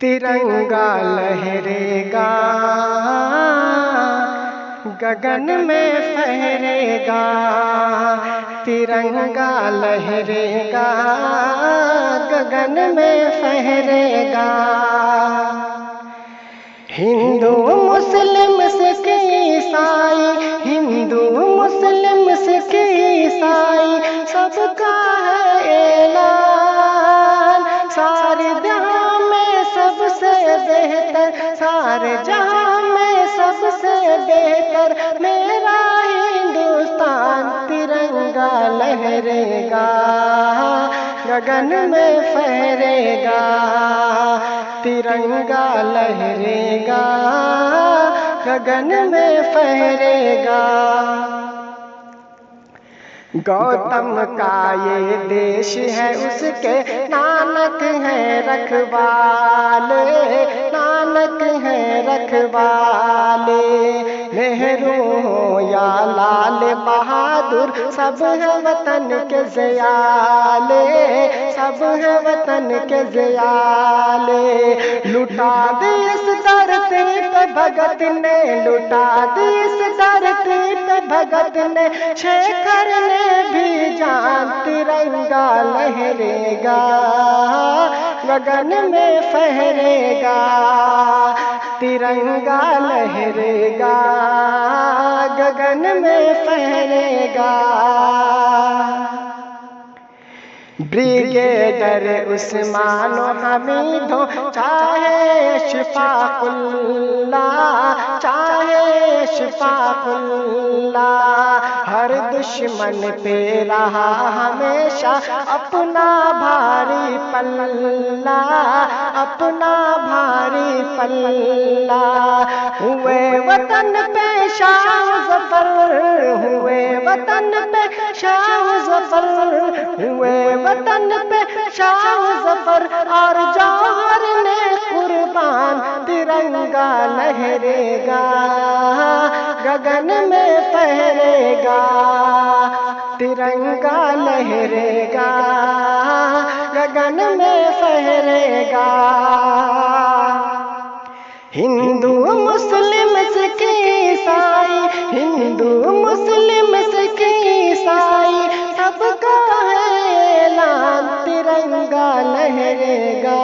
तिरंगा लहरेगा, गगन में फहरेगा। तिरंगा लहरेगा, गगन में फहरेगा। हिंदू मुस्लिम सिख ईसाई, हिंदू मुस्लिम सिख ईसाई, सबका है ऐलान। सारे जहां में सबसे बेहतर, सारे जहां में सबसे बेहतर मेरा हिंदुस्तान। तिरंगा लहरेगा, गगन में फहरेगा। तिरंगा लहरेगा, गगन में फहरेगा। गौतम का ये देश है, उसके नानक है रखवाले, नानक है रखवाले। नेहरू हो या लाल बहादुर, सब है वतन के ज़ियाले, सब है वतन के ज़ियाले। लुटा दी इस धरती पे भगत ने, लुटा दी इस धरती पे भगत ने, शेखर ने भी जान। तिरंगा लहरेगा, गगन में फहरेगा। तिरंगा लहरेगा, गगन में फहरेगा। ब्रिगेडर उस्मान हमीद हो, चाहे शफाकुल्ला, चाहे शफाकुल्ला, हर दुश्मन पे रहा हमेशा अपना भारी पल्ला, अपना भारी पल्ला। हुए वतन पे शाह ज़फ़र, हुए वतन पे शाह ज़फ़र, हुए वतन पे शाह ज़फ़र, और जौहर ने कुर्बान। तिरंगा लहरेगा, गगन में फहरेगा। तिरंगा लहरेगा, गगन में फहरेगा। हिंदू मुस्लिम सिख ईसाई, हिंदू मुस्लिम सिख ईसाई, सबका है ऐलान। तिरंगा लहरेगा,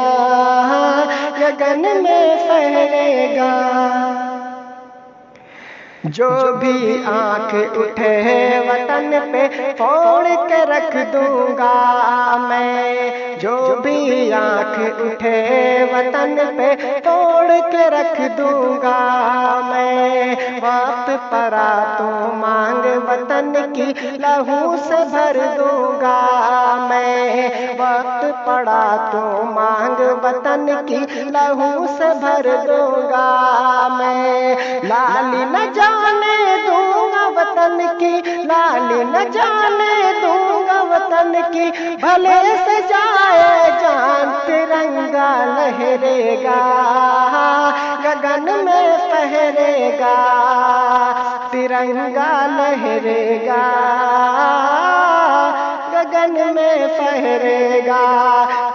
गगन में फहरेगा। जो भी आंख उठे वतन पे फोड़ के रख दूंगा मैं, जो भी आंख उठे वतन पे तोड़ के रख दूंगा मैं। वक्त पड़ा तो मांग वतन की लहू से भर दूंगा मैं, वक्त पड़ा तो मांग वतन की लहू से भर दूंगा मैं। लाली न जाने दूंगा वतन की, लाली न जाने दूंगा वतन की, भले से जाए जान। तिरंगा लहरेगा, गगन में फहरेगा। तिरंगा लहरेगा, गगन में फहरेगा।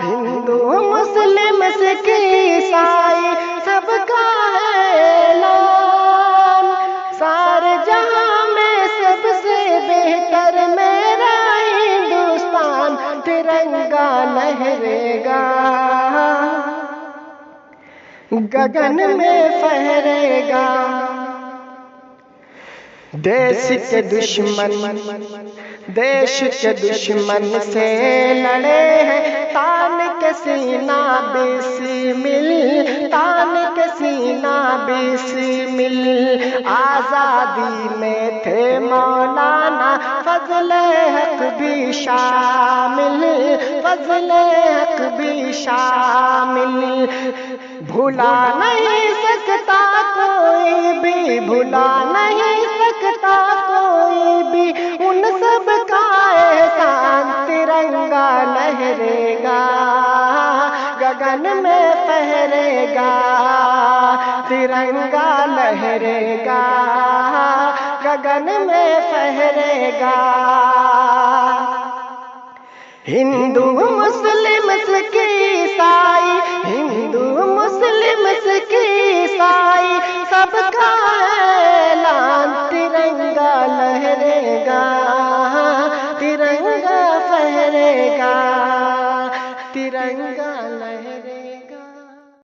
हिंदू मुस्लिम सिख ईसाई, सबका है ऐलान। सारे जहां में सबसे बेहतर मेरा हिंदुस्तान। तिरंगा लहरेगा, गगन में फहरेगा। देश के दुश्मन, देश के दुश्मन से लड़े हैं, तान के सीना बिस्मिल, तान के सीना बिस्मिल। आजादी में थे मौलाना फजले हक भी शामिल, फजले हक भी शामिल। भुला नहीं सकता कोई भी, भुला नहीं सकता कोई भी उन सब का एहसान। तिरंगा लहरेगा, गगन में फहरेगा। तिरंगा लहरेगा, गगन में फहरेगा। हिंदू मुस्लिम सिख ईसाई, हिंदू मुस्लिम سب کا اعلان ترنگا لہرے گا، ترنگا پھہرے گا، ترنگا لہرے گا۔